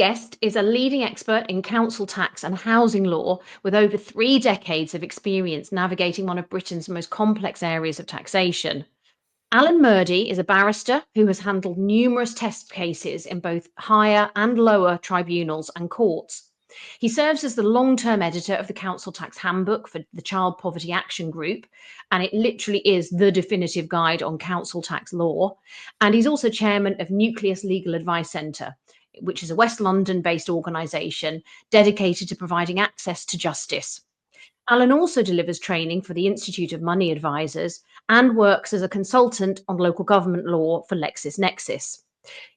guest is a leading expert in council tax and housing law with over 3 decades of experience navigating one of Britain's most complex areas of taxation. Alan Murdie is a barrister who has handled numerous test cases in both higher and lower tribunals and courts. He serves as the long-term editor of the Council Tax Handbook for the Child Poverty Action Group, and it literally is the definitive guide on council tax law. And he's also chairman of Nucleus Legal Advice Centre, which is a West London-based organisation dedicated to providing access to justice. Alan also delivers training for the Institute of Money Advisors and works as a consultant on local government law for LexisNexis.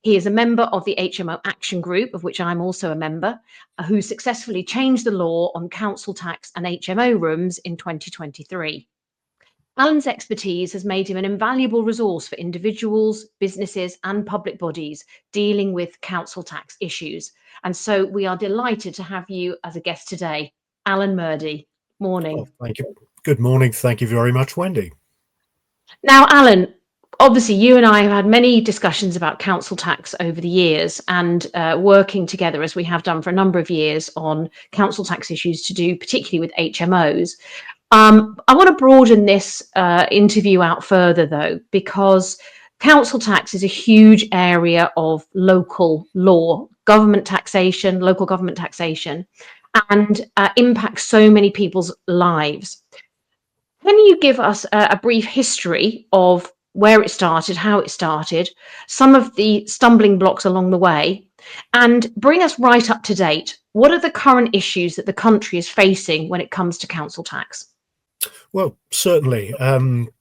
He is a member of the HMO Action Group, of which I'm also a member, who successfully changed the law on council tax and HMO rooms in 2023. Alan's expertise has made him an invaluable resource for individuals, businesses and public bodies dealing with council tax issues. And so we are delighted to have you as a guest today, Alan Murdie. Morning. Oh, thank you. Good morning. Thank you very much, Wendy. Now, Alan, obviously you and I have had many discussions about council tax over the years and working together, as we have done for a number of years, on council tax issues to do particularly with HMOs. I want to broaden this interview out further, though, because council tax is a huge area of local law, government taxation, local government taxation, and impacts so many people's lives. Can you give us a brief history of where it started, how it started, some of the stumbling blocks along the way, and bring us right up to date? What are the current issues that the country is facing when it comes to council tax? Well, certainly,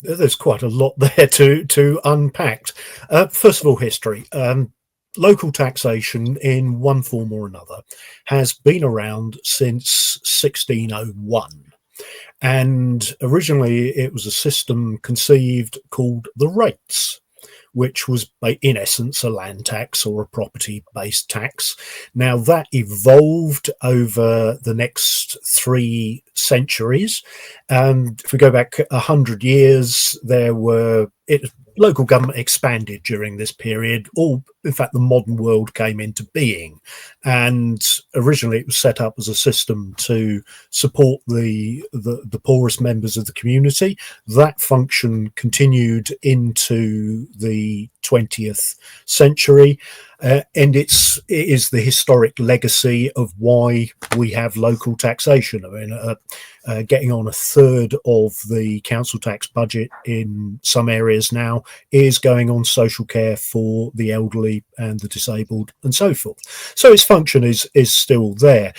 there's quite a lot there to unpack. First of all, history. Local taxation in one form or another has been around since 1601. And originally it was a system conceived called the rates, which was in essence a land tax or a property-based tax. Now that evolved over the next 3 centuries. And if we go back 100 years, local government expanded during this period. In fact, the modern world came into being. And originally it was set up as a system to support the poorest members of the community. That function continued into the 20th century. And it is the historic legacy of why we have local taxation. I mean, getting on 1/3 of the council tax budget in some areas now is going on social care for the elderly and the disabled and so forth. So its function is still there.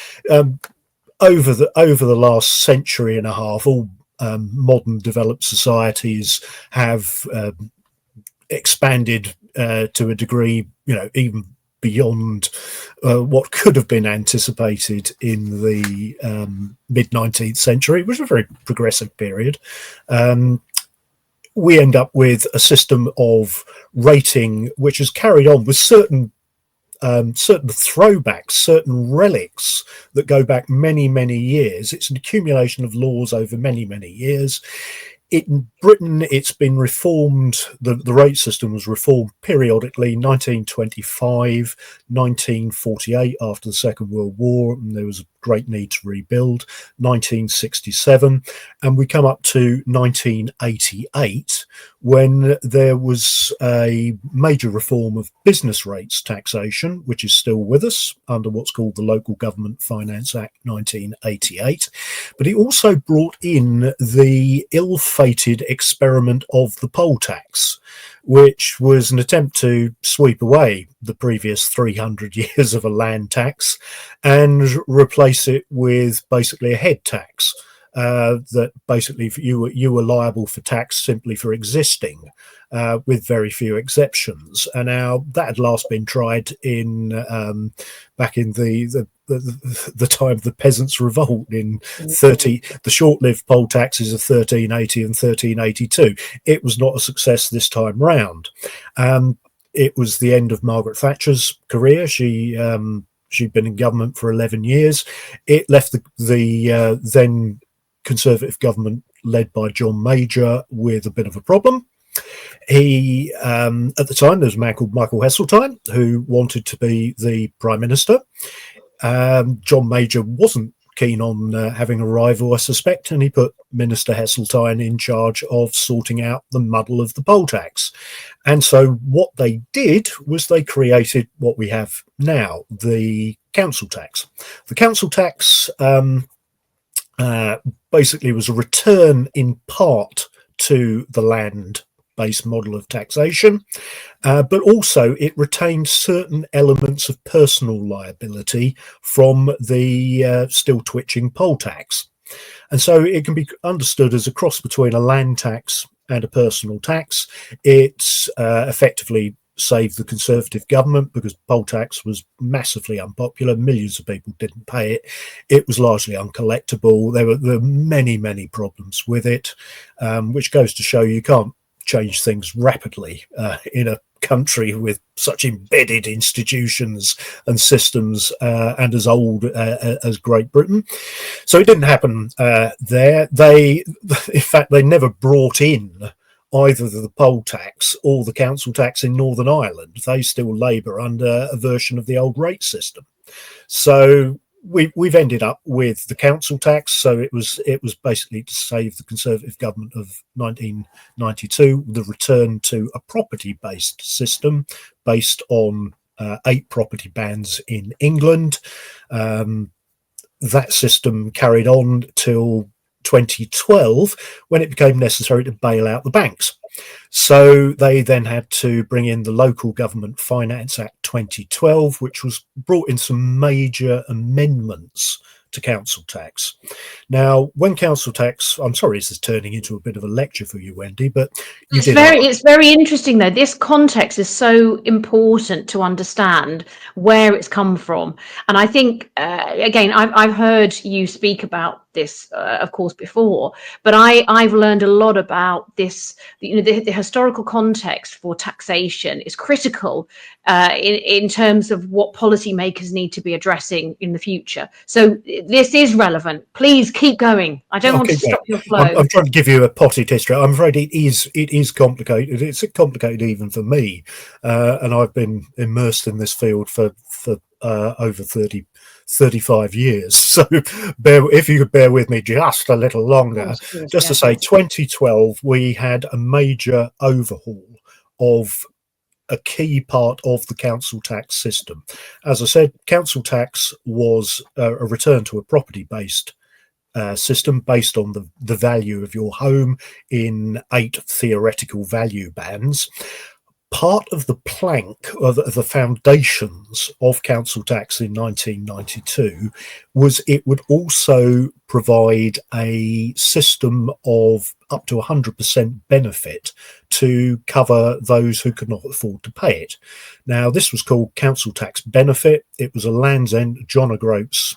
Over the last century and a half, all modern developed societies have expanded to a degree, even beyond what could have been anticipated in the mid-19th century. It was a very progressive period. We end up with a system of rating which is carried on with certain throwbacks, certain relics that go back many, many years. It's an accumulation of laws over many, many years. In Britain, it's been reformed. The rate system was reformed periodically, 1925, 1948 after the Second World War, and there was a great need to rebuild, 1967, and we come up to 1988 when there was a major reform of business rates taxation, which is still with us under what's called the Local Government Finance Act 1988. But it also brought in the ill-fated experiment of the poll tax, which was an attempt to sweep away the previous 300 years of a land tax and replace it with basically a head tax. That basically you were liable for tax simply for existing, with very few exceptions. And now that had last been tried in back in the time of the Peasants' Revolt in the short-lived poll taxes of 1380 and 1382. It was not a success this time round. It was the end of Margaret Thatcher's career. She'd been in government for 11 years. It left the then Conservative government led by John Major with a bit of a problem. He, at the time, there was a man called Michael Heseltine who wanted to be the Prime Minister. John Major wasn't keen on having a rival, I suspect, and he put Minister Heseltine in charge of sorting out the muddle of the poll tax. And so what they did was they created what we have now, the council tax. The council tax basically was a return in part to the land-based model of taxation, but also it retained certain elements of personal liability from the still twitching poll tax. And so it can be understood as a cross between a land tax and a personal tax. It's effectively saved the Conservative government because poll tax was massively unpopular. Millions of people didn't pay it. It was largely uncollectible. There were many, many problems with it, which goes to show you can't change things rapidly in a country with such embedded institutions and systems and as old as Great Britain. So it didn't happen there. In fact, they never brought in either the poll tax or the council tax in Northern Ireland. They still labour under a version of the old rate system. So we've ended up with the council tax. So it was basically to save the Conservative government of 1992 the return to a property-based system based on 8 property bans in England. That system carried on till 2012 when it became necessary to bail out the banks. So they then had to bring in the Local Government Finance Act 2012, which was brought in some major amendments to council tax. Now, when council tax, I'm sorry, this is turning into a bit of a lecture for you, Wendy, but it's very interesting though. This context is so important to understand where it's come from. And I think, again, I've heard you speak about this, of course, before, but I've learned a lot about this. The historical context for taxation is critical in terms of what policymakers need to be addressing in the future. So this is relevant. Please keep going. I don't want to stop your flow. I'm trying to give you a potted history. I'm afraid it is complicated. It's complicated even for me, and I've been immersed in this field for over 35 years. So if you could bear with me just a little longer, just to say 2012, we had a major overhaul of a key part of the council tax system. As I said, council tax was a return to a property-based system based on the value of your home in 8 theoretical value bands. Part of the plank of the foundations of council tax in 1992 was it would also provide a system of up to 100% benefit to cover those who could not afford to pay it. Now, this was called council tax benefit. It was a Land's End, John O'Groats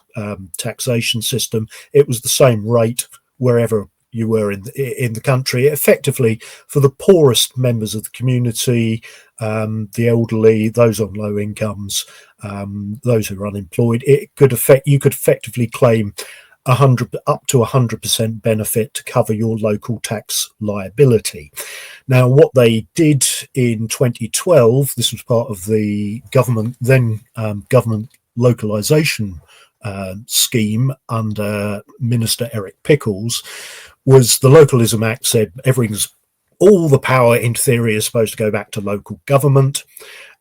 taxation system. It was the same rate wherever you were in the country, effectively for the poorest members of the community, the elderly, those on low incomes, those who are unemployed. You could effectively claim up to 100% benefit to cover your local tax liability. Now, what they did in 2012, this was part of the government localisation scheme under Minister Eric Pickles, was the Localism Act said all the power in theory is supposed to go back to local government,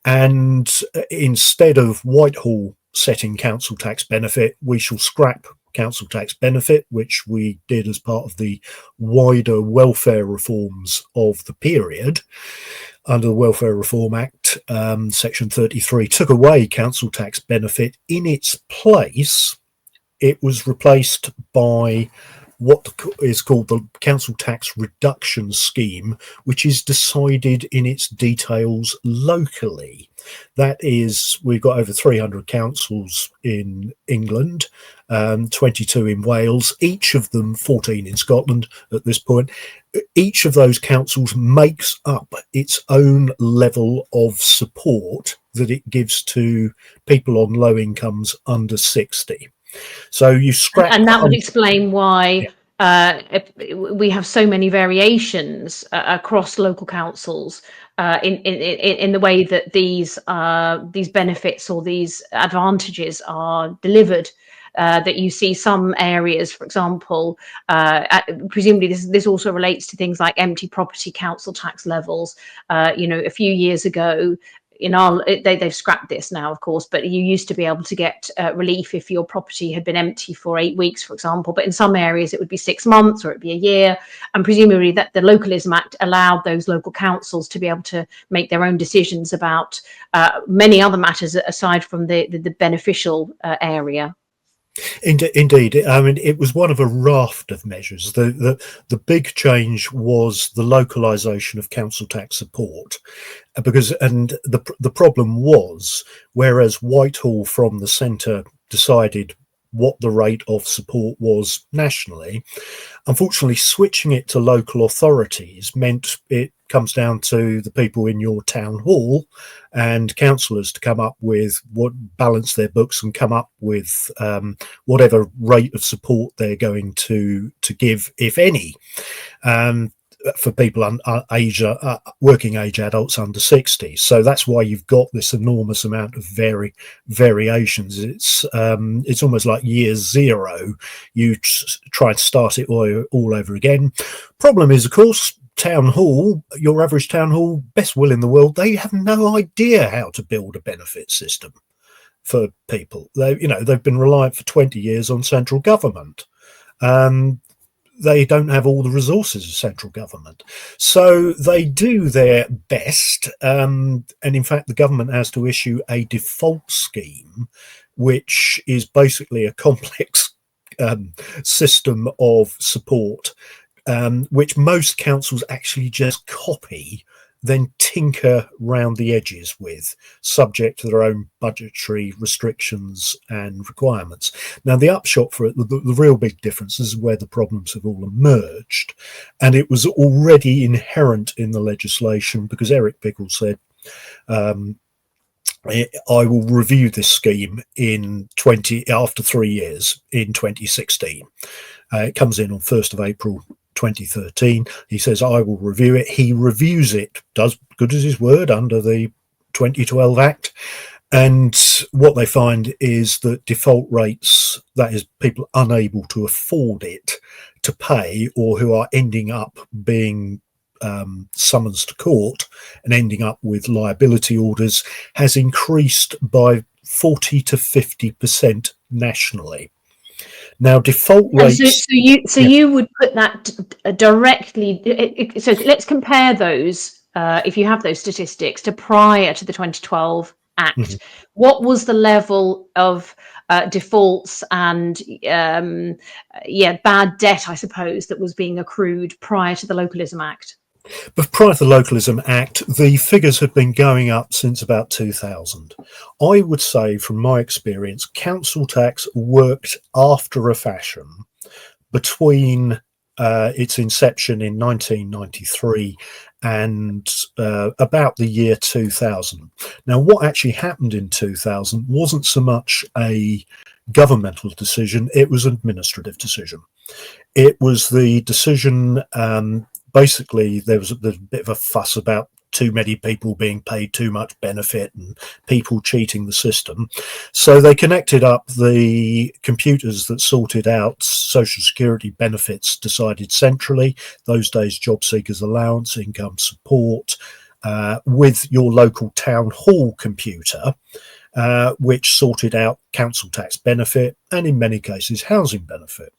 and instead of Whitehall setting council tax benefit, we shall scrap council tax benefit, which we did as part of the wider welfare reforms of the period. Under the Welfare Reform Act, Section 33 took away council tax benefit. In its place, it was replaced by what is called the Council Tax Reduction Scheme, which is decided in its details locally. That is, we've got over 300 councils in England, 22 in Wales, each of them 14 in Scotland at this point. Each of those councils makes up its own level of support that it gives to people on low incomes under 60. So you scrap, and that would explain why we have so many variations across local councils in the way that these benefits or these advantages are delivered. That you see some areas, for example, presumably this also relates to things like empty property council tax levels. A few years ago, they've scrapped this now, of course, but you used to be able to get relief if your property had been empty for 8 weeks, for example. But in some areas, it would be 6 months or it'd be a year. And presumably that the Localism Act allowed those local councils to be able to make their own decisions about many other matters aside from the beneficial area. Indeed, I mean, it was one of a raft of measures. The big change was the localisation of council tax support, because the problem was, whereas Whitehall from the centre decided what the rate of support was nationally, unfortunately switching it to local authorities meant it comes down to the people in your town hall and councillors to come up with balance their books and come up with whatever rate of support they're going to give, if any, for people working age adults under 60. So that's why you've got this enormous amount of variations. It's almost like year zero. You try to start it all over again. Problem is, of course, town hall, your average town hall, best will in the world, they have no idea how to build a benefit system for people. They've been reliant for 20 years on central government. They don't have all the resources of central government, so they do their best, and in fact the government has to issue a default scheme, which is basically a complex system of support, which most councils actually just copy, then tinker round the edges with, subject to their own budgetary restrictions and requirements. Now, the upshot for it, the real big difference is where the problems have all emerged, and it was already inherent in the legislation, because Eric Biggle said, I will review this scheme after 3 years in 2016. It comes in on 1st of April 2013. He says, I will review it. He reviews it, does good as his word under the 2012 Act. And what they find is that default rates, that is people unable to afford it to pay, or who are ending up being summons to court and ending up with liability orders, has increased by 40 to 50% nationally. Now, default rates. You would put that directly. So let's compare those, if you have those statistics, to prior to the 2012 Act. Mm-hmm. What was the level of defaults and bad debt, I suppose, that was being accrued prior to the Localism Act? But prior to the Localism Act, the figures have been going up since about 2000. I would say, from my experience, council tax worked after a fashion between its inception in 1993 and about the year 2000. Now, what actually happened in 2000 wasn't so much a governmental decision, it was an administrative decision. It was the decision... basically, there's a bit of a fuss about too many people being paid too much benefit and people cheating the system. So they connected up the computers that sorted out social security benefits, decided centrally, those days job seekers allowance, income support, with your local town hall computer, which sorted out council tax benefit and in many cases housing benefit.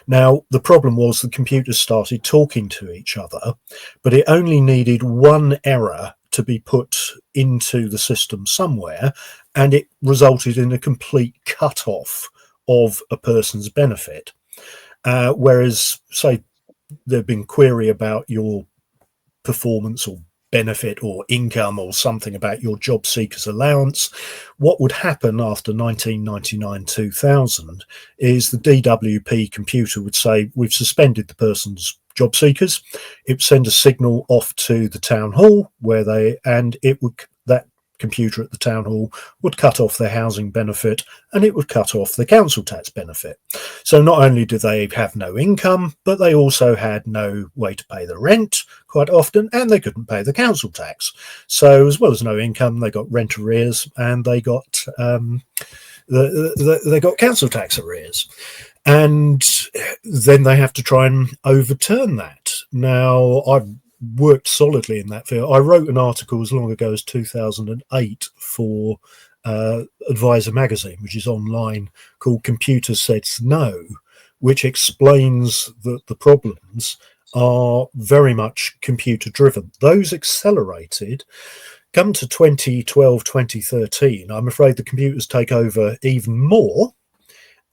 Now, the problem was the computers started talking to each other, but it only needed one error to be put into the system somewhere, and it resulted in a complete cut-off of a person's benefit. Whereas, say, there'd been query about your performance or benefit or income or something about your job seekers allowance, what would happen after 1999-2000 is the DWP computer would say, we've suspended the person's job seekers. It would send a signal off to the town hall that computer at the town hall would cut off their housing benefit, and it would cut off the council tax benefit. So not only did they have no income, but they also had no way to pay the rent quite often, and they couldn't pay the council tax. So as well as no income, they got rent arrears, and they got they got council tax arrears. And then they have to try and overturn that. Now, I've worked solidly in that field. I wrote an article as long ago as 2008 for Advisor magazine, which is online, called Computer Says No, which explains that the problems are very much computer driven. Those accelerated. Come to 2012, 2013, I'm afraid the computers take over even more.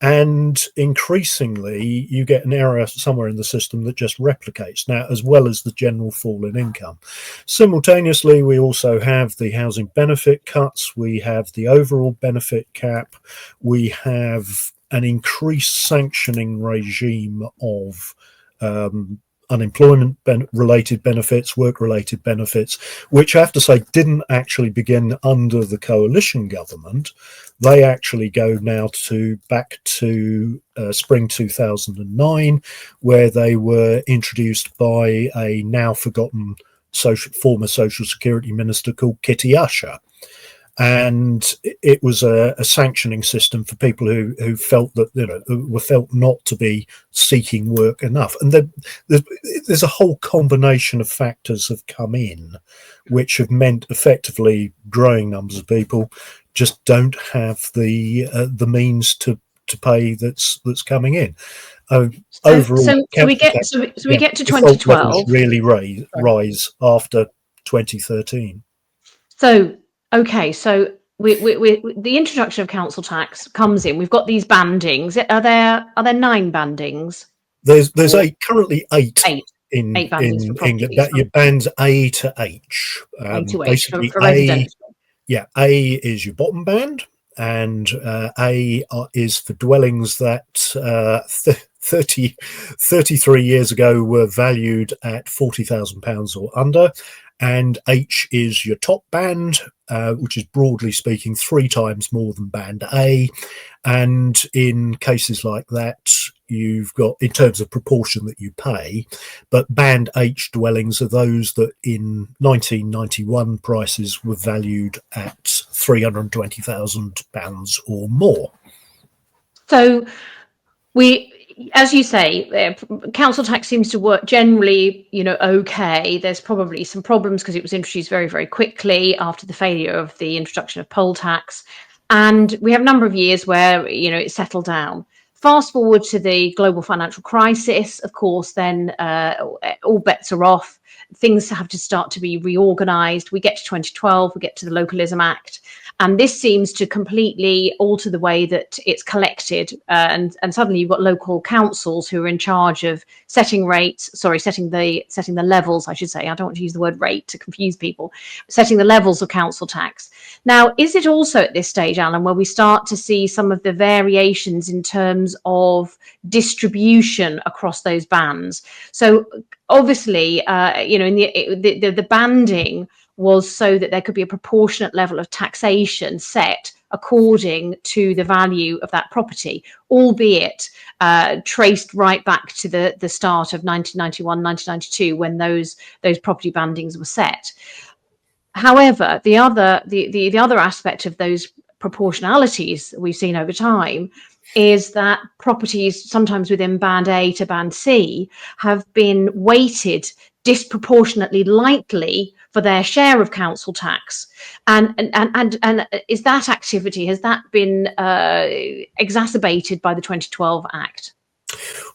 And increasingly, you get an error somewhere in the system that just replicates now, as well as the general fall in income. Simultaneously, we also have the housing benefit cuts. We have the overall benefit cap. We have an increased sanctioning regime of unemployment related benefits, work related benefits, which I have to say didn't actually begin under the coalition government. They actually go now back to spring 2009, where they were introduced by a now forgotten former social security minister called Kitty Ussher. And it was a sanctioning system for people who felt that, were felt not to be seeking work enough. And there's a whole combination of factors have come in, which have meant effectively growing numbers of people just don't have the means to pay that's coming in. Overall, so we get to 2012. Really rise after 2013. So okay, so we the introduction of council tax comes in. We've got these bandings. Are there 9 bandings? There's currently eight in bandings for England. That your bands A to H. A to H basically for residential. A is your bottom band, and A is for dwellings that 33 years ago were valued at £40,000 or under. And H is your top band, which is broadly speaking 3 times more than band A. And in cases like that, you've got, in terms of proportion that you pay, but band H dwellings are those that in 1991 prices were valued at £320,000 or more. So as you say, council tax seems to work generally, okay. There's probably some problems because it was introduced very, very quickly after the failure of the introduction of poll tax. And we have a number of years where, it settled down. Fast forward to the global financial crisis, of course, then all bets are off. Things have to start to be reorganized. We get to 2012, we get to the Localism Act. And this seems to completely alter the way that it's collected. And suddenly you've got local councils who are in charge of setting the levels, I should say. I don't want to use the word rate to confuse people. Setting the levels of council tax. Now, is it also at this stage, Alan, where we start to see some of the variations in terms of distribution across those bands? So obviously, in the banding was so that there could be a proportionate level of taxation set according to the value of that property, albeit traced right back to the start of 1991, 1992, when those property bandings were set. However, the other aspect of those proportionalities that we've seen over time is that properties, sometimes within band A to band C, have been weighted disproportionately lightly for their share of council tax, and is that activity, has that been exacerbated by the 2012 Act?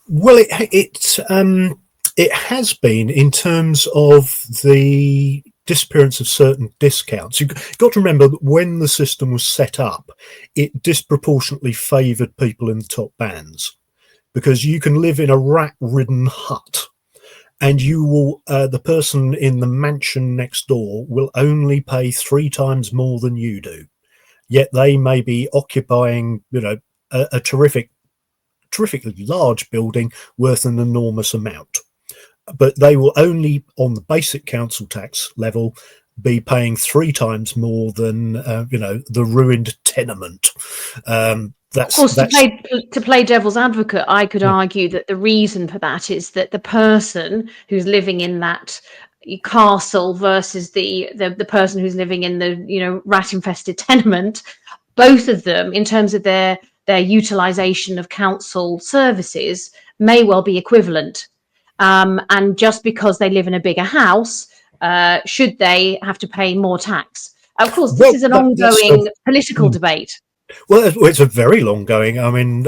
Well, it has been, in terms of the disappearance of certain discounts. You've got to remember that when the system was set up, it disproportionately favoured people in the top bands, because you can live in a rat-ridden hut and you will, the person in the mansion next door will only pay 3 times more than you do. Yet they may be occupying, a terrifically large building worth an enormous amount. But they will only, on the basic council tax level, be paying 3 times more than the ruined tenement. Of course, That's to play devil's advocate, I could yeah. argue that the reason for that is that the person who's living in that castle versus the person who's living in the rat infested tenement, both of them, in terms of their utilization of council services, may well be equivalent. And just because they live in a bigger house, should they have to pay more tax? Of course, this Well, is an that's ongoing political debate. well, it's a very long going. I mean,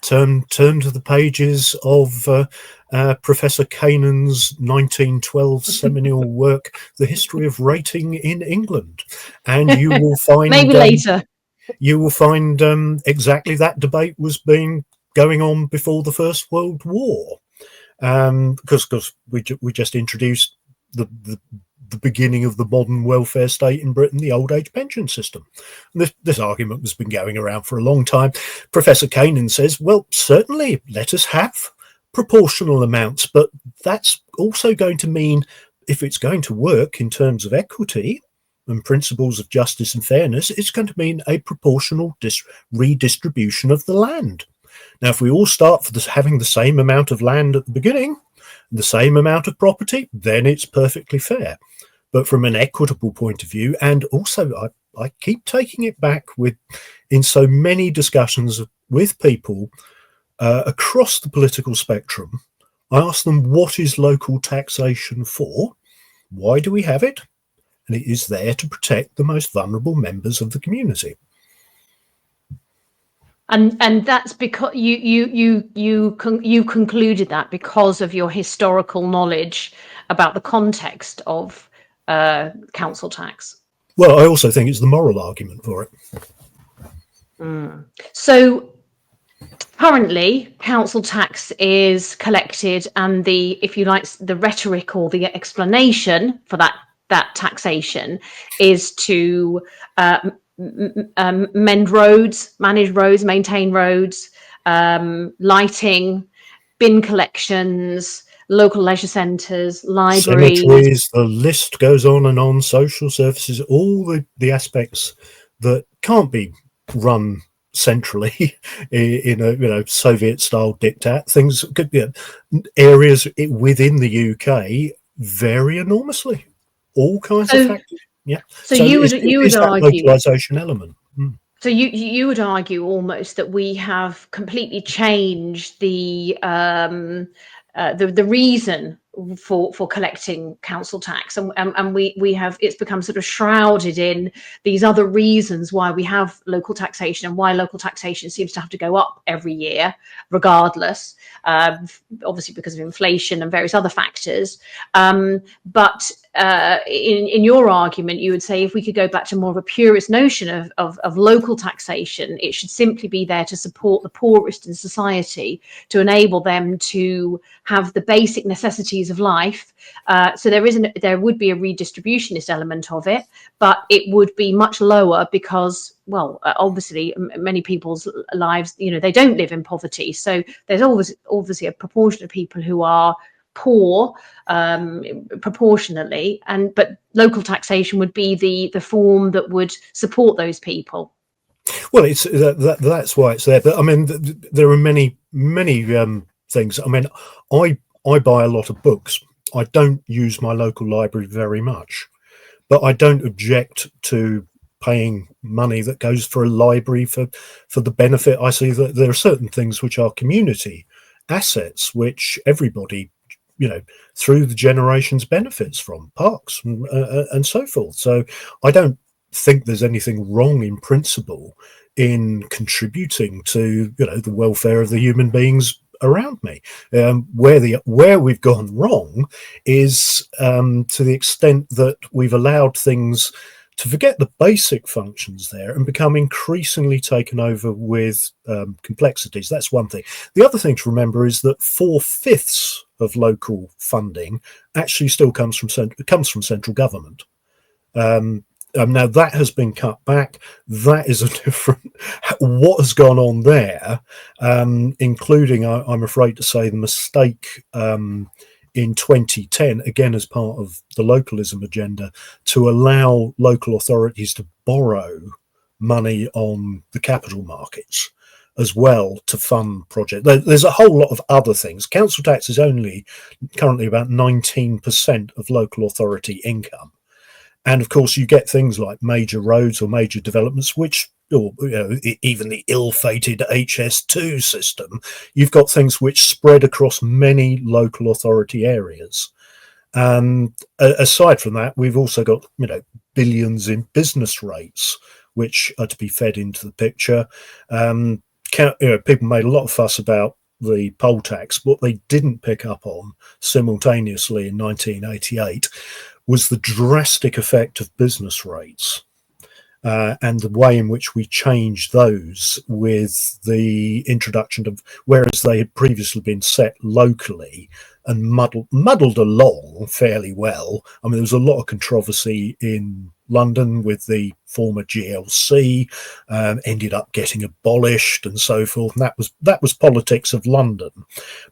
turn to the pages of Professor Kanan's 1912 seminal work, "The History of Rating in England," and you will find Maybe later. exactly that debate was going on before the First World War, because we just introduced the beginning of the modern welfare state in Britain, the old age pension system. This argument has been going around for a long time. Professor Kanan says, well, certainly let us have proportional amounts, but that's also going to mean, if it's going to work in terms of equity and principles of justice and fairness, it's going to mean a proportional redistribution of the land. Now, if we all start having the same amount of land at the beginning, the same amount of property, then it's perfectly fair. But from an equitable point of view, and also I keep taking it back in so many discussions with people across the political spectrum, I ask them, what is local taxation for? Why do we have it? And it is there to protect the most vulnerable members of the community. And that's because you concluded that because of your historical knowledge about the context of council tax. Well, I also think it's the moral argument for it. So currently, council tax is collected, and if you like, the rhetoric or the explanation for that taxation is to mend roads, manage roads, maintain roads, lighting, bin collections, local leisure centres, libraries. Cemeteries, the list goes on and on, social services, all the aspects that can't be run centrally in a Soviet-style diktat. Things could be areas within the UK vary enormously. All kinds of factors. Yeah. So you would argue localization element. So you would argue almost that we have completely changed the reason for collecting council tax, and we have, it's become sort of shrouded in these other reasons why we have local taxation, and why local taxation seems to have to go up every year regardless, obviously because of inflation and various other factors, but in your argument, you would say if we could go back to more of a purist notion of local taxation, it should simply be there to support the poorest in society, to enable them to have the basic necessities of life. So there would be a redistributionist element of it, but it would be much lower because, well, obviously many people's lives, they don't live in poverty. So there's always obviously a proportion of people who are poor proportionately, but local taxation would be the form that would support those people. Well, it's that's why it's there. But I mean, there are many things. I mean, I buy a lot of books. I don't use my local library very much, but I don't object to paying money that goes for a library for the benefit. I see that there are certain things which are community assets which everybody, through the generations benefits from, parks and so forth. So I don't think there's anything wrong in principle in contributing to the welfare of the human beings around me. Where we've gone wrong is to the extent that we've allowed things to forget the basic functions there and become increasingly taken over with complexities. That's one thing. The other thing to remember is that 4/5 of local funding actually still comes from central government. Now that has been cut back. That is a different. What has gone on there, including, I'm afraid to say, the mistake in 2010, again as part of the localism agenda, to allow local authorities to borrow money on the capital markets as well to fund projects. There's a whole lot of other things. Council tax is only currently about 19% of local authority income. And of course, you get things like major roads or major developments, which, or even the ill-fated HS2 system, you've got things which spread across many local authority areas. Aside from that, we've also got billions in business rates, which are to be fed into the picture. People made a lot of fuss about the poll tax. What they didn't pick up on simultaneously in 1988 was the drastic effect of business rates and the way in which we changed those with the introduction of, whereas they had previously been set locally and muddled along fairly well. I mean, there was a lot of controversy in London with the former GLC, ended up getting abolished and so forth. And that was politics of London.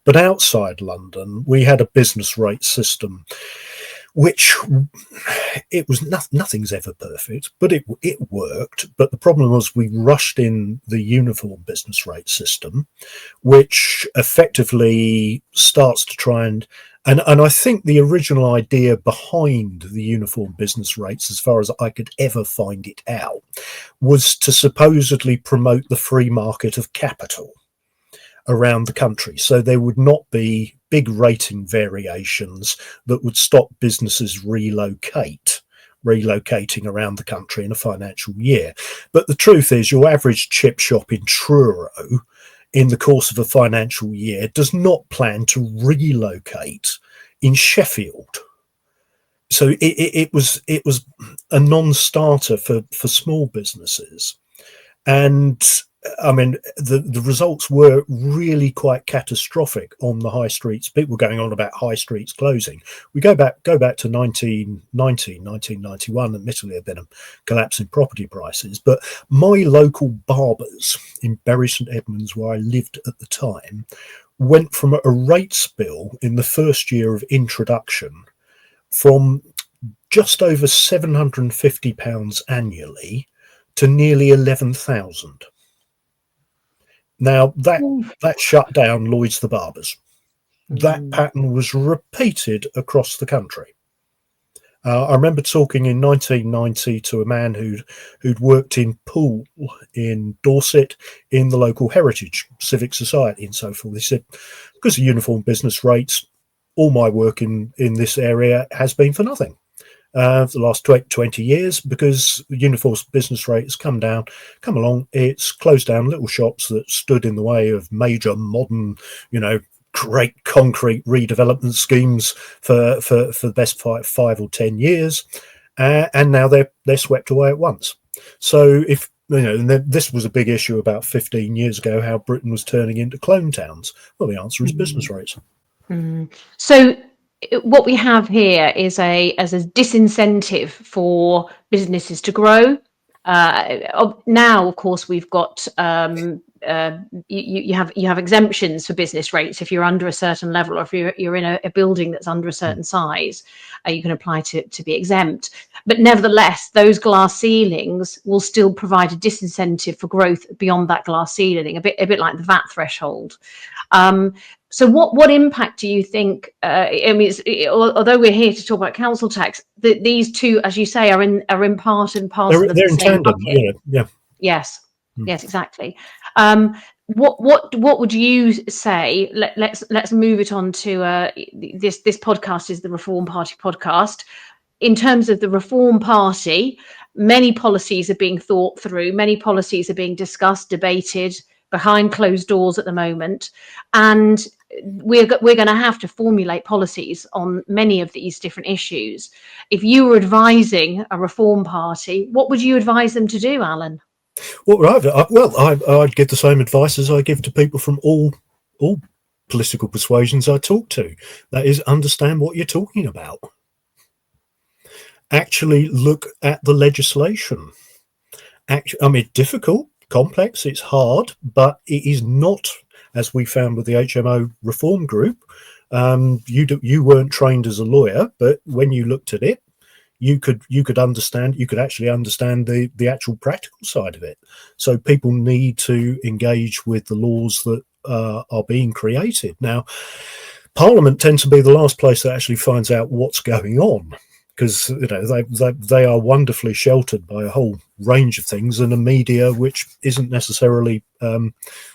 But outside London, we had a business rate system, which it was nothing's ever perfect, but it worked. But the problem was we rushed in the uniform business rate system, which effectively starts to try and I think the original idea behind the uniform business rates, as far as I could ever find it out, was to supposedly promote the free market of capital around the country. So there would not be big rating variations that would stop businesses relocating around the country in a financial year. But the truth is, your average chip shop in Truro in the course of a financial year does not plan to relocate in Sheffield. So it was a non-starter for small businesses. And I mean, the results were really quite catastrophic on the high streets. People going on about high streets closing. We go back to 1991. Admittedly, there'd been a collapse in property prices, but my local barbers in Bury St Edmunds, where I lived at the time, went from a rates bill in the first year of introduction from just over £750 annually to nearly 11,000. Now, that shut down Lloyd's the Barbers. That pattern was repeated across the country. I remember talking in 1990 to a man who'd worked in Poole in Dorset in the local heritage civic society and so forth. He said, because of uniform business rates, all my work in this area has been for nothing. For the last 20 years, because the uniform business rate has come along, it's closed down little shops that stood in the way of major modern, great concrete redevelopment schemes for the best 5 or 10 years, and now they're swept away at once. So if and this was a big issue about 15 years ago, how Britain was turning into clone towns. Well, the answer is business rates. So what we have here is as a disincentive for businesses to grow. Now, of course, we've got you have exemptions for business rates if you're under a certain level, or if you're in a building that's under a certain size, you can apply to be exempt. But nevertheless, those glass ceilings will still provide a disincentive for growth beyond that glass ceiling, a bit like the VAT threshold. So what impact do you think? I mean, although we're here to talk about council tax, these two, as you say, are in part and parcel of the same bucket. Yeah. Yes, exactly. What would you say? Let's move it on to this podcast is the Reform Party podcast. In terms of the Reform Party, many policies are being thought through. Many policies are being discussed, debated behind closed doors at the moment, and we're going to have to formulate policies on many of these different issues. If you were advising a Reform Party, what would you advise them to do, Alan? I'd give the same advice as I give to people from all political persuasions I talk to. That is, understand what you're talking about. Actually look at the legislation. Difficult, complex, it's hard, but it is not, as we found with the HMO reform group, You weren't trained as a lawyer, but when you looked at it, you could understand. You could actually understand the actual practical side of it. So people need to engage with the laws that are being created now. Parliament tends to be the last place that actually finds out what's going on, because they are wonderfully sheltered by a whole range of things, and a media which isn't necessarily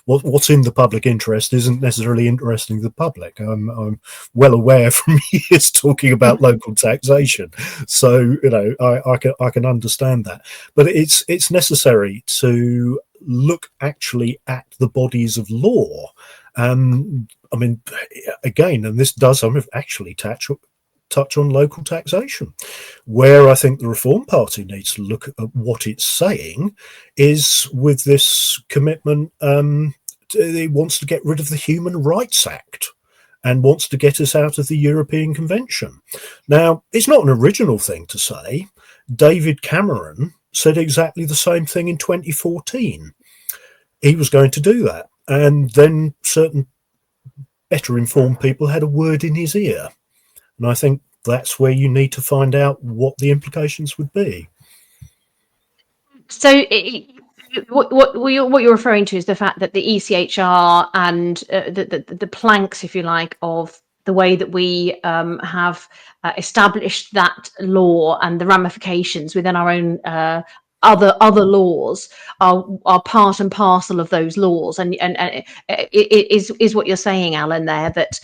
what's in the public interest isn't necessarily interesting to the public. I'm well aware from years talking about local taxation, so I can understand that, but it's necessary to look actually at the bodies of law. I mean, again, and this does actually touch on local taxation, where I think the Reform Party needs to look at what it's saying is with this commitment. It wants to get rid of the Human Rights Act and wants to get us out of the European Convention. Now, it's not an original thing to say. David Cameron said exactly the same thing in 2014. He was going to do that. And then certain better informed people had a word in his ear. And I think that's where you need to find out what the implications would be. So what you're referring to is the fact that the ECHR and the planks, if you like, of the way that we have established that law and the ramifications within our own other laws are part and parcel of those laws, and it is what you're saying, Alan, there, that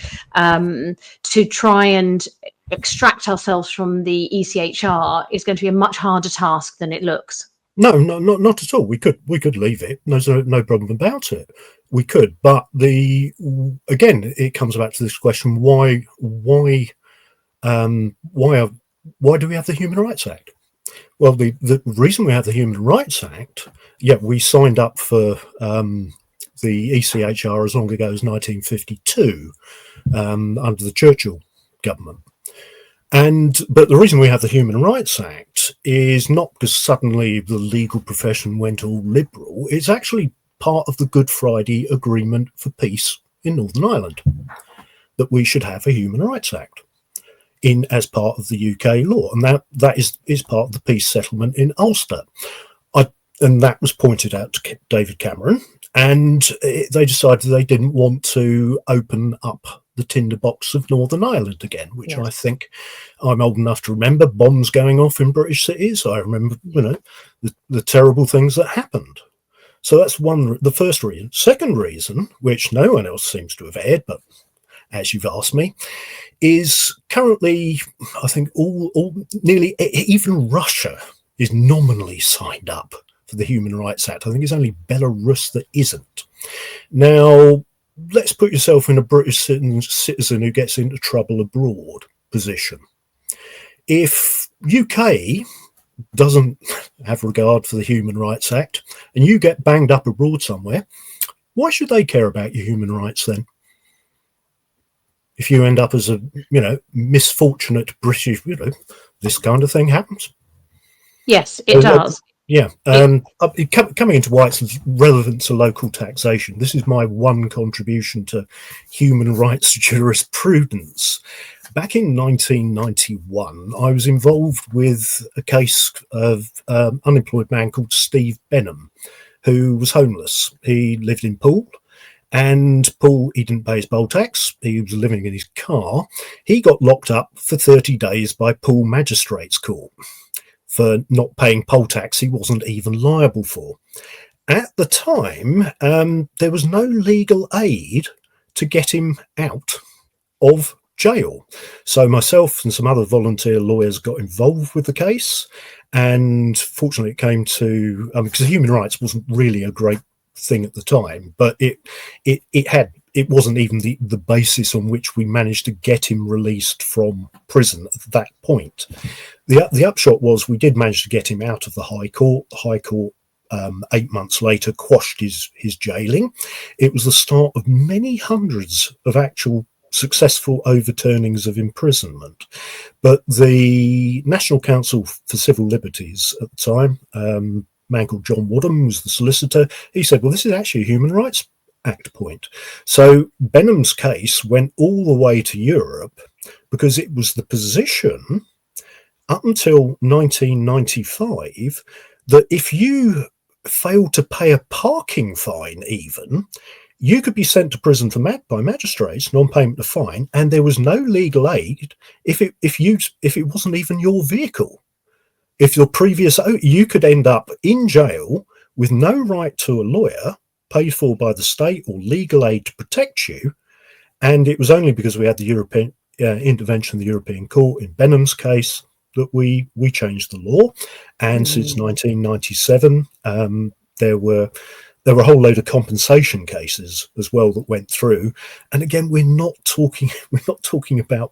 to try and extract ourselves from the ECHR is going to be a much harder task than it looks. No, not at all. We could leave it. There's no problem about it. We could, but again, it comes back to this question: why do we have the Human Rights Act? Well, the reason we have the Human Rights Act, we signed up for the ECHR as long ago as 1952 under the Churchill government. But the reason we have the Human Rights Act is not because suddenly the legal profession went all liberal. It's actually part of the Good Friday Agreement for Peace in Northern Ireland, that we should have a Human Rights Act as part of the UK law, and that is part of the peace settlement in Ulster. And that was pointed out to David Cameron, and they decided they didn't want to open up the tinderbox of Northern Ireland again, which yes. I think I'm old enough to remember bombs going off in British cities. I remember, the terrible things that happened. So that's the first reason. Second reason, which no one else seems to have aired, but as you've asked me, is currently, I think nearly even Russia is nominally signed up for the Human Rights Act. I think it's only Belarus that isn't. Now, let's put yourself in a British citizen who gets into trouble abroad position. If UK doesn't have regard for the Human Rights Act and you get banged up abroad somewhere, why should they care about your human rights then? If you end up as a, misfortunate British, this kind of thing happens. Yes, it does. Yeah. Coming into why it's relevant to local taxation, this is my one contribution to human rights jurisprudence. Back in 1991, I was involved with a case of an unemployed man called Steve Benham, who was homeless. He lived in Poole. And Paul, he didn't pay his poll tax. He was living in his car. He got locked up for 30 days by Poole Magistrates Court for not paying poll tax he wasn't even liable for. At the time, there was no legal aid to get him out of jail. So myself and some other volunteer lawyers got involved with the case. And fortunately, it came to, because human rights wasn't really a great thing at the time, but it wasn't even the basis on which we managed to get him released from prison at that point. The upshot was we did manage to get him out of the High Court. The High Court 8 months later quashed his jailing. It was the start of many hundreds of actual successful overturnings of imprisonment. But the National Council for Civil Liberties at the time, man called John Woodham was the solicitor. He said, well, this is actually a human rights Act point. So Benham's case went all the way to Europe because it was the position up until 1995 that if you failed to pay a parking fine, even, you could be sent to prison by magistrates, non-payment of fine, and there was no legal aid if it wasn't even your vehicle. If your previous, you could end up in jail with no right to a lawyer, paid for by the state, or legal aid to protect you. And it was only because we had the European intervention of the European Court in Benham's case that we changed the law. And since 1997, there were a whole load of compensation cases as well that went through. And again, we're not talking about,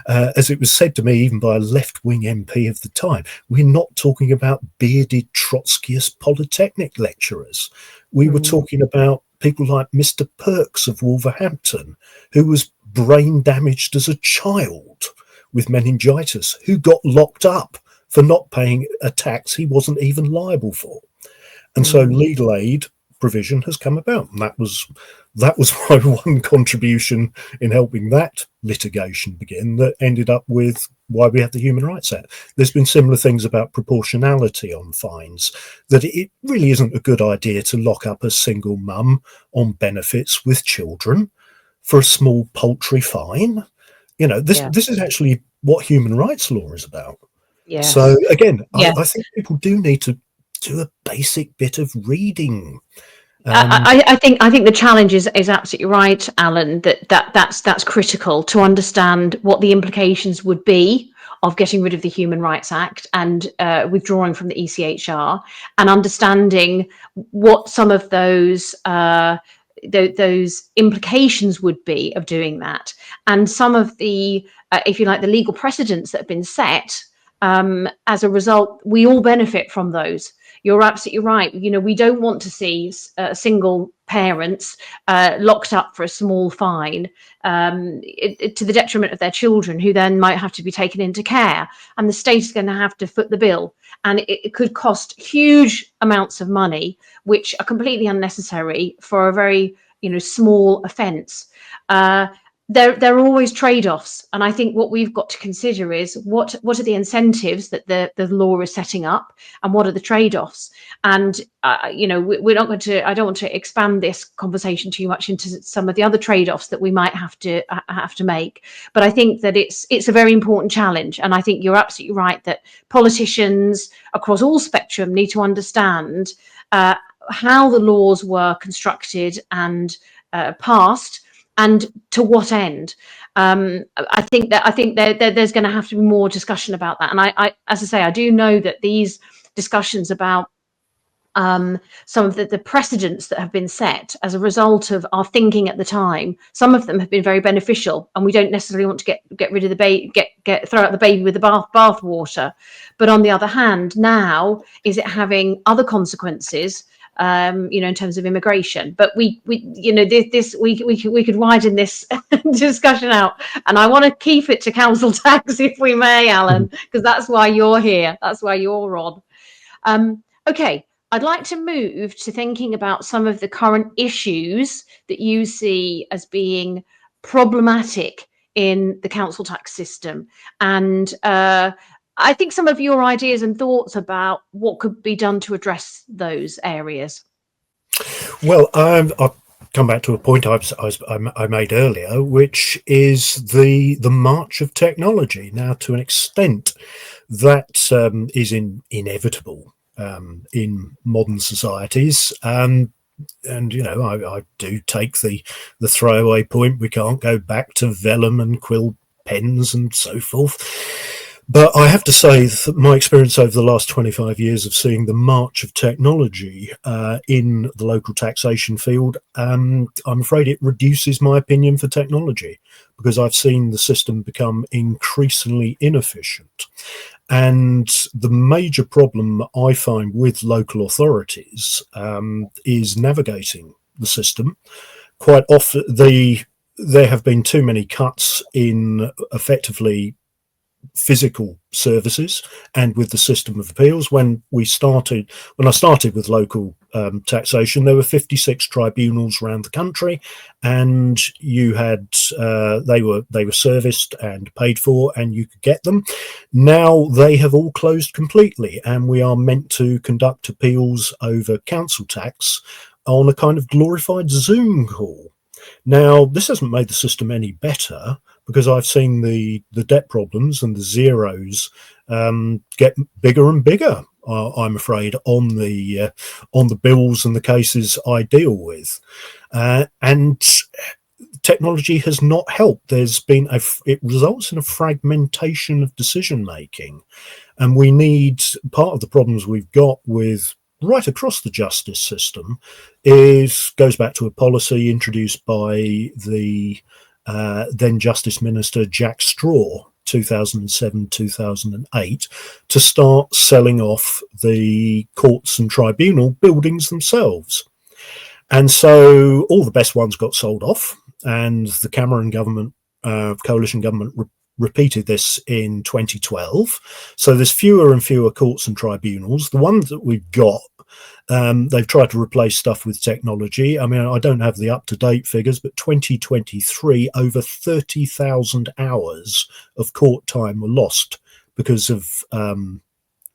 as it was said to me even by a left-wing MP of the time, we're not talking about bearded Trotskyist polytechnic lecturers. We were talking about people like Mr. Perks of Wolverhampton, who was brain damaged as a child with meningitis, who got locked up for not paying a tax he wasn't even liable for. And so legal aid provision has come about, and that was my one contribution in helping that litigation begin, that ended up with why we had the Human Rights Act. There's been similar things about proportionality on fines, that it really isn't a good idea to lock up a single mum on benefits with children for a small paltry fine. This is actually what human rights law is about. Yes. So again, I think people do need to do a basic bit of reading. I think the challenge is absolutely right, Alan. That's critical to understand what the implications would be of getting rid of the Human Rights Act and withdrawing from the ECHR, and understanding what some of those implications would be of doing that, and some of the, if you like, the legal precedents that have been set. As a result, we all benefit from those. You're absolutely right. We don't want to see single parents locked up for a small fine to the detriment of their children, who then might have to be taken into care. And the state is going to have to foot the bill. And it could cost huge amounts of money, which are completely unnecessary for a very small offence. There are always trade-offs, and I think what we've got to consider is what are the incentives that the law is setting up, and what are the trade-offs. And we're not going to. I don't want to expand this conversation too much into some of the other trade-offs that we might have to make. But I think that it's a very important challenge, and I think you're absolutely right that politicians across all spectrum need to understand how the laws were constructed and passed, and to what end. I think there's going to have to be more discussion about that. And I as I say, I do know that these discussions about some of the precedents that have been set as a result of our thinking at the time, some of them have been very beneficial, and we don't necessarily want to get rid of the baby, throw out the baby with the bath water. But on the other hand, now is it having other consequences? In terms of immigration, but we could widen this discussion out, and I want to keep it to council tax, if we may, Alan, because that's why you're here. That's why you're on. Okay, I'd like to move to thinking about some of the current issues that you see as being problematic in the council tax system, and I think some of your ideas and thoughts about what could be done to address those areas. Well, I'll come back to a point I made earlier, which is the march of technology. Now, to an extent, that is inevitable in modern societies. And I do take the throwaway point. We can't go back to vellum and quill pens and so forth. But I have to say that my experience over the last 25 years of seeing the march of technology in the local taxation field, I'm afraid it reduces my opinion for technology, because I've seen the system become increasingly inefficient. And the major problem I find with local authorities is navigating the system. Quite often, there have been too many cuts in effectively physical services and with the system of appeals. When I started with local taxation, there were 56 tribunals around the country, and you had they were serviced and paid for, and you could get them. Now they have all closed completely, and we are meant to conduct appeals over council tax on a kind of glorified Zoom call. Now, this hasn't made the system any better, because I've seen the debt problems and the zeros get bigger and bigger, I'm afraid, on the bills and the cases I deal with. And technology has not helped. It results in a fragmentation of decision making. And we need, part of the problems we've got with right across the justice system goes back to a policy introduced by the then Justice Minister Jack Straw, 2007-2008, to start selling off the courts and tribunal buildings themselves. And so all the best ones got sold off, and the Cameron government, coalition government, repeated this in 2012. So there's fewer and fewer courts and tribunals. The ones that we've got, they've tried to replace stuff with technology. I mean, I don't have the up-to-date figures, but 2023, over 30,000 hours of court time were lost because of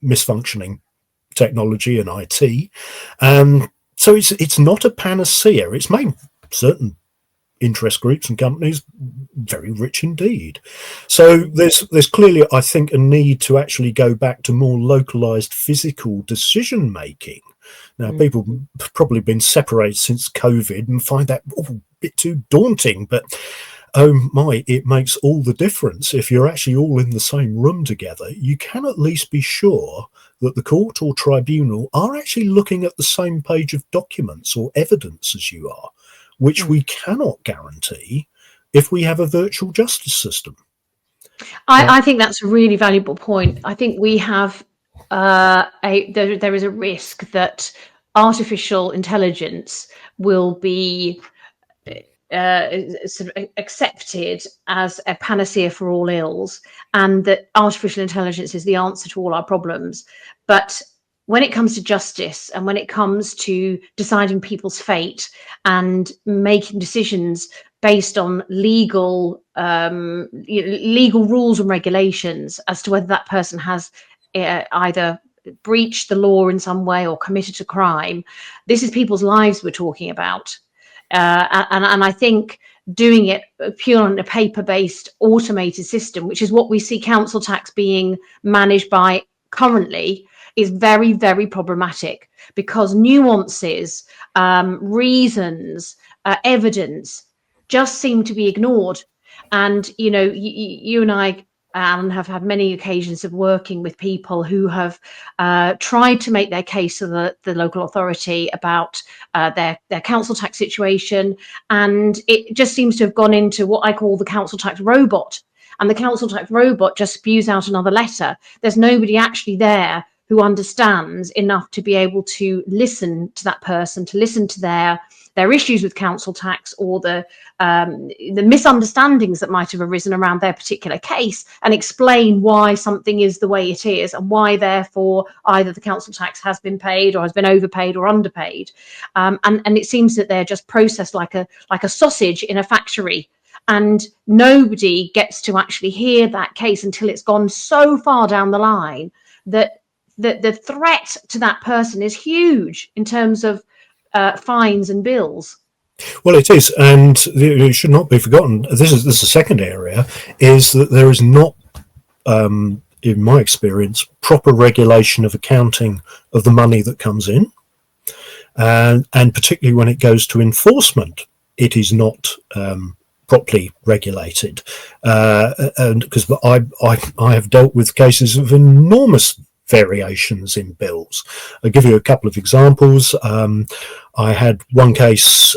misfunctioning technology and IT. So it's not a panacea. It's made certain interest groups and companies very rich indeed. So there's clearly, I think, a need to actually go back to more localized physical decision making. Now, people have probably been separated since COVID and find that a bit too daunting, but oh my, it makes all the difference. If you're actually all in the same room together, you can at least be sure that the court or tribunal are actually looking at the same page of documents or evidence as you are, which we cannot guarantee if we have a virtual justice system. I think that's a really valuable point. I think we have there is a risk that artificial intelligence will be sort of accepted as a panacea for all ills, and that artificial intelligence is the answer to all our problems. But when it comes to justice, and when it comes to deciding people's fate and making decisions based on legal rules and regulations as to whether that person has either breached the law in some way or committed a crime, this is people's lives we're talking about. And I think doing it pure on a paper-based automated system, which is what we see council tax being managed by currently, is very, very problematic, because nuances, reasons, evidence just seem to be ignored. And, you know, you and I, Alan, have had many occasions of working with people who have tried to make their case to the local authority about their council tax situation, and it just seems to have gone into what I call the council tax robot. And the council tax robot just spews out another letter. There's nobody actually there who understands enough to be able to listen to that person, to listen to their issues with council tax, or the misunderstandings that might have arisen around their particular case, and explain why something is the way it is, and why therefore either the council tax has been paid or has been overpaid or underpaid. And it seems that they're just processed like a sausage in a factory, and nobody gets to actually hear that case until it's gone so far down the line that the threat to that person is huge in terms of fines and bills. Well, it is, and it should not be forgotten. This is the second area, is that there is not, in my experience, proper regulation of accounting of the money that comes in, and particularly when it goes to enforcement, it is not properly regulated. And because I have dealt with cases of enormous variations in bills. I'll give you a couple of examples. I had one case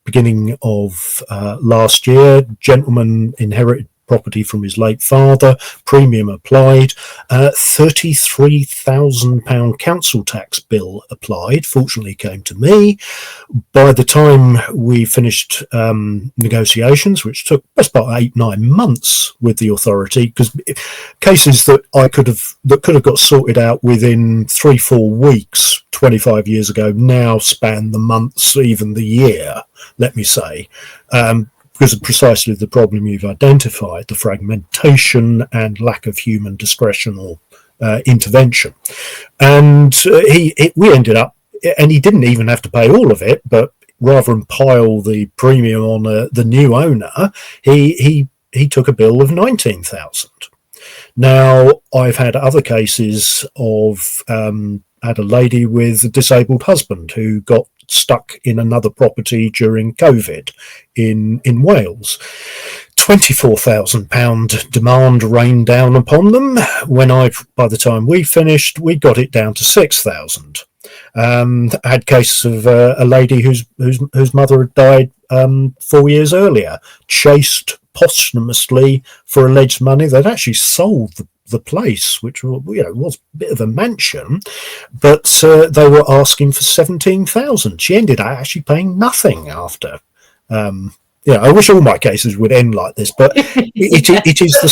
beginning of last year. Gentleman inherited property from his late father, premium applied, £33,000 council tax bill applied, fortunately came to me. By the time we finished negotiations, which took best part 8-9 months with the authority, because cases that could have got sorted out within 3-4 weeks 25 years ago now span the months, even the year, let me say, because of precisely the problem you've identified, the fragmentation and lack of human discretion or intervention. And we ended up, and he didn't even have to pay all of it, but rather than pile the premium on the new owner, he took a bill of 19,000. Now, I've had other cases of had a lady with a disabled husband who got stuck in another property during COVID in Wales. £24,000 demand rained down upon them. By the time we finished, we got it down to 6,000. I had cases of a lady whose mother had died 4 years earlier, chased posthumously for alleged money. They'd actually sold the place, which was a bit of a mansion, but they were asking for 17,000. She ended up actually paying nothing after. I wish all my cases would end like this, but it is the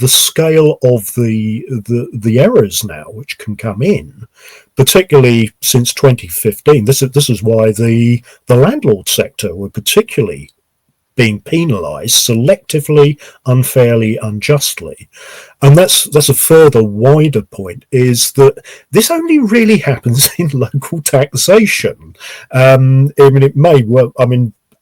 scale of the errors now which can come in, particularly since 2015. This is why the landlord sector were particularly being penalised selectively, unfairly, unjustly. And that's a further wider point, is that this only really happens in local taxation.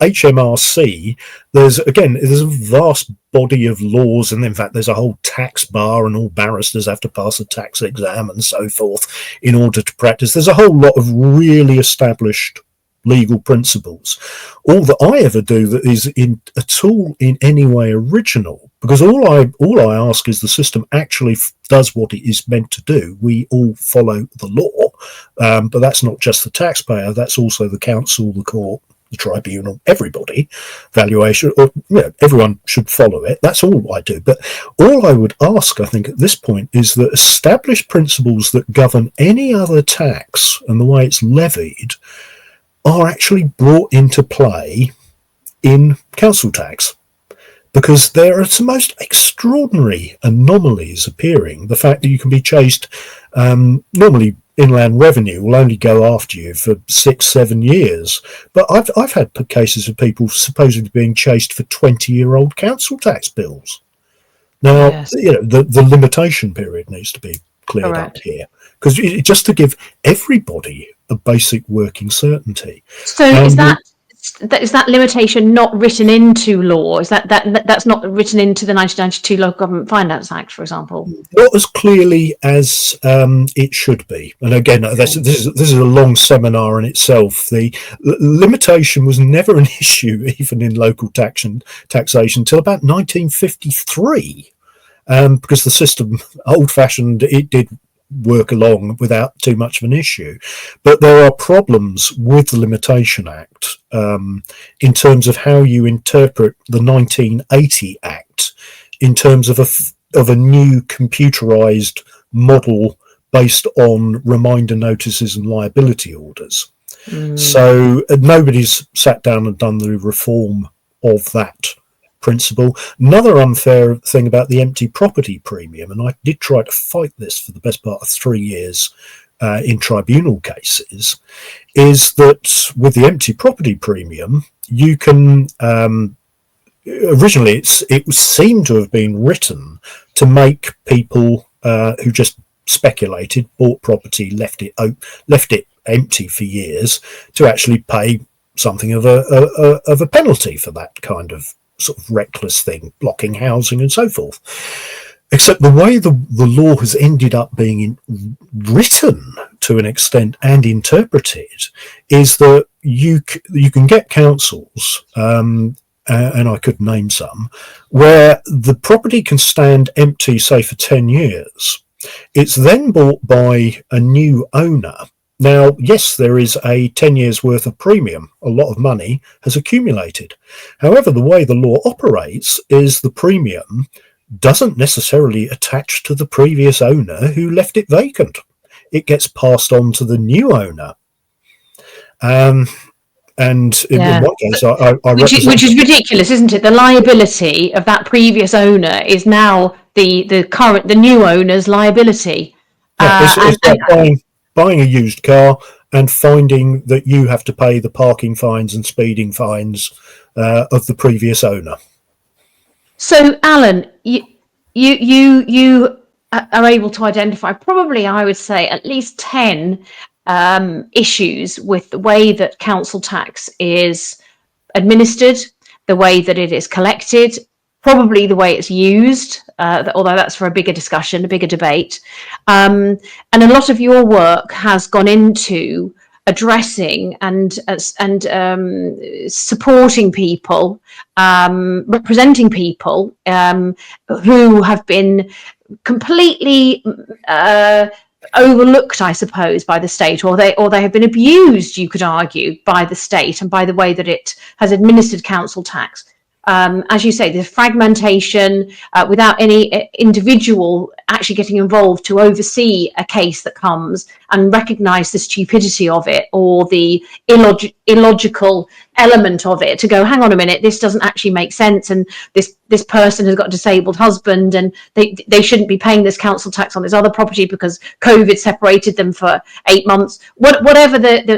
HMRC, there's a vast body of laws, and in fact there's a whole tax bar, and all barristers have to pass a tax exam and so forth in order to practice. There's a whole lot of really established legal principles. All that I ever do that is at all in any way original, because all I ask is the system actually does what it is meant to do. We all follow the law, but that's not just the taxpayer, that's also the council, the court, the tribunal, everybody. Valuation, everyone should follow it. That's all I do. But all I would ask, I think, at this point is that established principles that govern any other tax and the way it's levied are actually brought into play in council tax, because there are some most extraordinary anomalies appearing. The fact that you can be chased, normally Inland Revenue will only go after you for 6-7 years, but I've had cases of people supposedly being chased for 20-year-old council tax bills. Now, Yes. The limitation period needs to be cleared Correct. up here, because just to give everybody a basic working certainty. So is that limitation not written into law? Is that's not written into the 1992 Local Government Finance Act, for example? Not as clearly as it should be. And again, this is a long seminar in itself. The limitation was never an issue, even in local taxation, until about 1953, because the system, old-fashioned, it did work along without too much of an issue. But there are problems with the Limitation Act in terms of how you interpret the 1980 Act in terms of a new computerized model based on reminder notices and liability orders. So nobody's sat down and done the reform of that principle. Another unfair thing about the empty property premium, and I did try to fight this for the best part of 3 years in tribunal cases, is that with the empty property premium, you can originally it seemed to have been written to make people who just speculated, bought property, left it empty for years, to actually pay something of a penalty for that kind of sort of reckless thing, blocking housing and so forth. Except the way the law has ended up being written to an extent and interpreted is that you can get councils, and I could name some, where the property can stand empty, say, for 10 years. It's then bought by a new owner, Now, yes, there is a 10 years worth of premium. A lot of money has accumulated. However, the way the law operates is the premium doesn't necessarily attach to the previous owner who left it vacant. It gets passed on to the new owner. And in one case, I represent... which is ridiculous, isn't it? The liability of that previous owner is now the new owner's liability. Yeah, it's like buying a used car and finding that you have to pay the parking fines and speeding fines of the previous owner. So, Alan, you are able to identify probably, I would say, at least 10 issues with the way that council tax is administered, the way that it is collected, probably the way it's used, although that's for a bigger discussion, a bigger debate. And a lot of your work has gone into addressing and supporting people, representing people who have been completely overlooked, I suppose, by the state, or they have been abused, you could argue, by the state and by the way that it has administered council tax. As you say, there's fragmentation without any individual actually getting involved to oversee a case that comes and recognise the stupidity of it or the illogical element of it, to go, hang on a minute, this doesn't actually make sense, and this person has got a disabled husband and they shouldn't be paying this council tax on this other property because COVID separated them for 8 months. Whatever the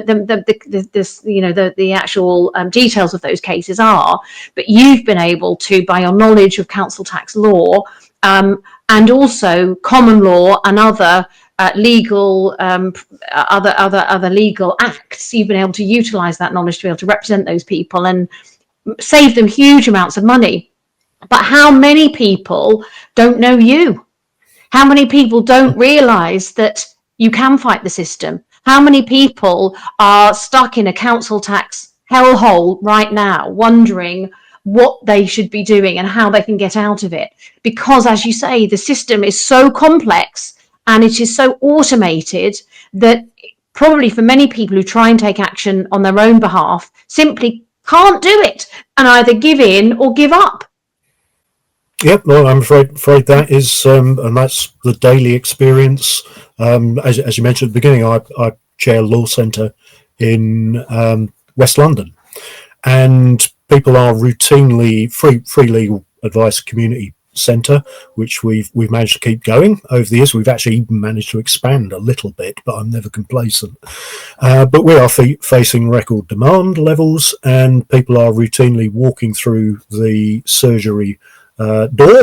actual details of those cases are, but you've been able to, by your knowledge of council tax law and also common law and other legal other legal acts, you've been able to utilise that knowledge to be able to represent those people and save them huge amounts of money. But how many people don't know you? How many people don't realise that you can fight the system? How many people are stuck in a council tax hellhole right now, wondering what they should be doing and how they can get out of it? Because, as you say, the system is so complex and it is so automated that probably for many people who try and take action on their own behalf simply can't do it and either give in or give up. Yep, well, I'm afraid that is, and that's the daily experience. As you mentioned at the beginning, I chair a law centre in West London, and people are routinely free legal advice community centre, which we've managed to keep going over the years. We've actually even managed to expand a little bit, but I'm never complacent. But we are facing record demand levels, and people are routinely walking through the surgery door,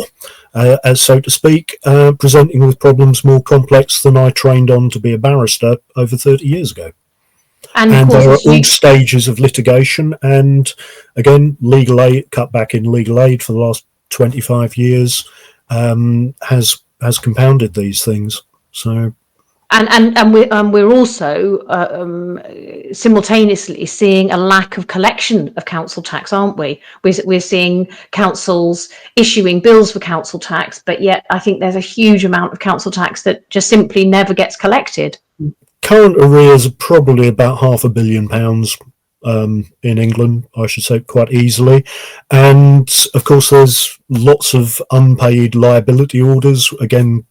as so to speak, presenting with problems more complex than I trained on to be a barrister over 30 years ago. And there are all stages of litigation, and again, legal aid, cut back in legal aid for the last 25 years has compounded these things. So. And we're also simultaneously seeing a lack of collection of council tax, aren't we? We're seeing councils issuing bills for council tax, but yet I think there's a huge amount of council tax that just simply never gets collected. Current arrears are probably about £500 million in England, I should say, quite easily. And of course, there's lots of unpaid liability orders. Again,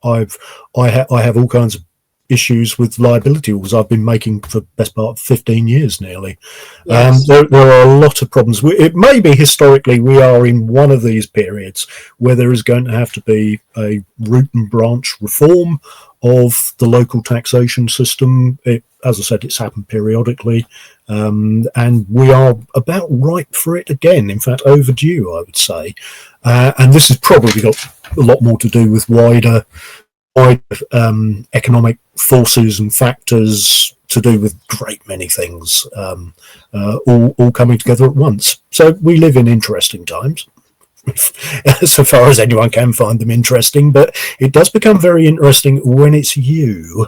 I have all kinds of issues with liability orders I've been making for the best part of 15 years nearly. Yes. There are a lot of problems. It may be historically we are in one of these periods where there is going to have to be a root and branch reform of the local taxation system. As I said, it's happened periodically, and we are about ripe for it again. In fact, overdue, I would say. And this has probably got a lot more to do with wider economic forces and factors, to do with great many things, all coming together at once. So we live in interesting times, so far as anyone can find them interesting, but it does become very interesting when it's you.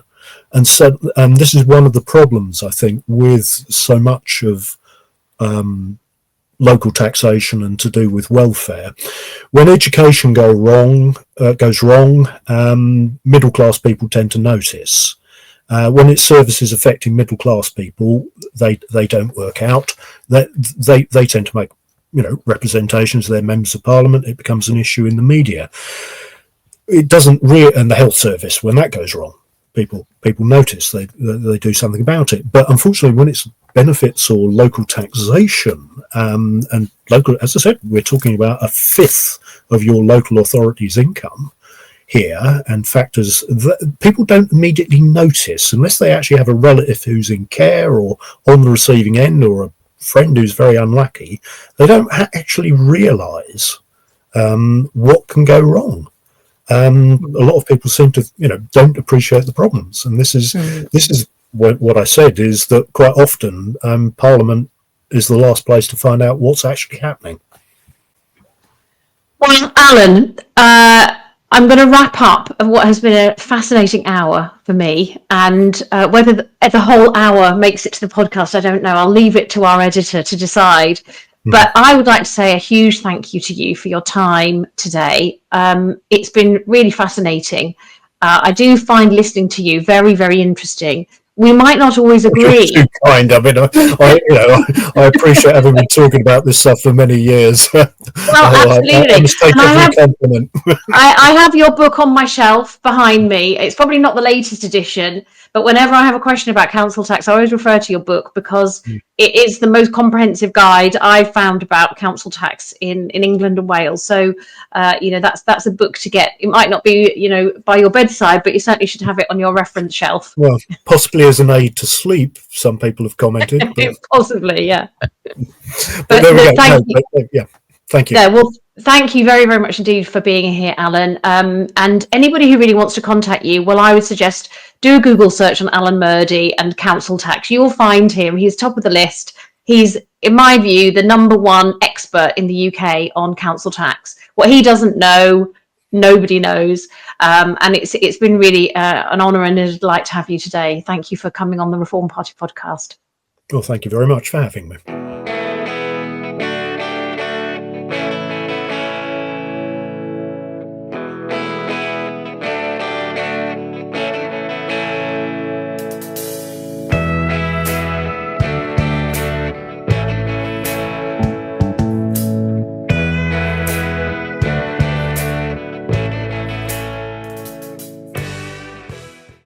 And so, this is one of the problems, I think, with so much of local taxation and to do with welfare. When education goes wrong, middle class people tend to notice. When it's services affecting middle class people, they don't work out. They tend to make representations of their members of parliament. It becomes an issue in the media. It doesn't and the health service, when that goes wrong, people notice, they do something about it. But unfortunately, when it's benefits or local taxation, and local, as I said, we're talking about a fifth of your local authority's income here, and factors that people don't immediately notice unless they actually have a relative who's in care or on the receiving end, or a friend who's very unlucky. They don't actually realise what can go wrong. A lot of people seem to, don't appreciate the problems, and this is what I said, is that quite often Parliament is the last place to find out what's actually happening. Well, Alan, I'm going to wrap up of what has been a fascinating hour for me, and whether the whole hour makes it to the podcast, I don't know. I'll leave it to our editor to decide. But I would like to say a huge thank you to you for your time today. It's been really fascinating. I do find listening to you very, very interesting. We might not always agree. You're too kind. I mean, I appreciate having been talking about this stuff for many years. Well, absolutely. I must take every compliment. I have your book on my shelf behind me. It's probably not the latest edition, but whenever I have a question about council tax, I always refer to your book, because it is the most comprehensive guide I've found about council tax in England and Wales. So, that's a book to get. It might not be, by your bedside, but you certainly should have it on your reference shelf. Well, possibly as an aid to sleep, some people have commented. But... Possibly, yeah. But there we go. Thank you. Yeah, well, thank you very, very much indeed for being here, Alan. And anybody who really wants to contact you, well, I would suggest do a Google search on Alan Murdie and council tax. You'll find him. He's top of the list. He's, in my view, the #1 expert in the UK on council tax. What he doesn't know, nobody knows. And it's been really an honour and a delight to have you today. Thank you for coming on the Reform Party podcast. Well, thank you very much for having me.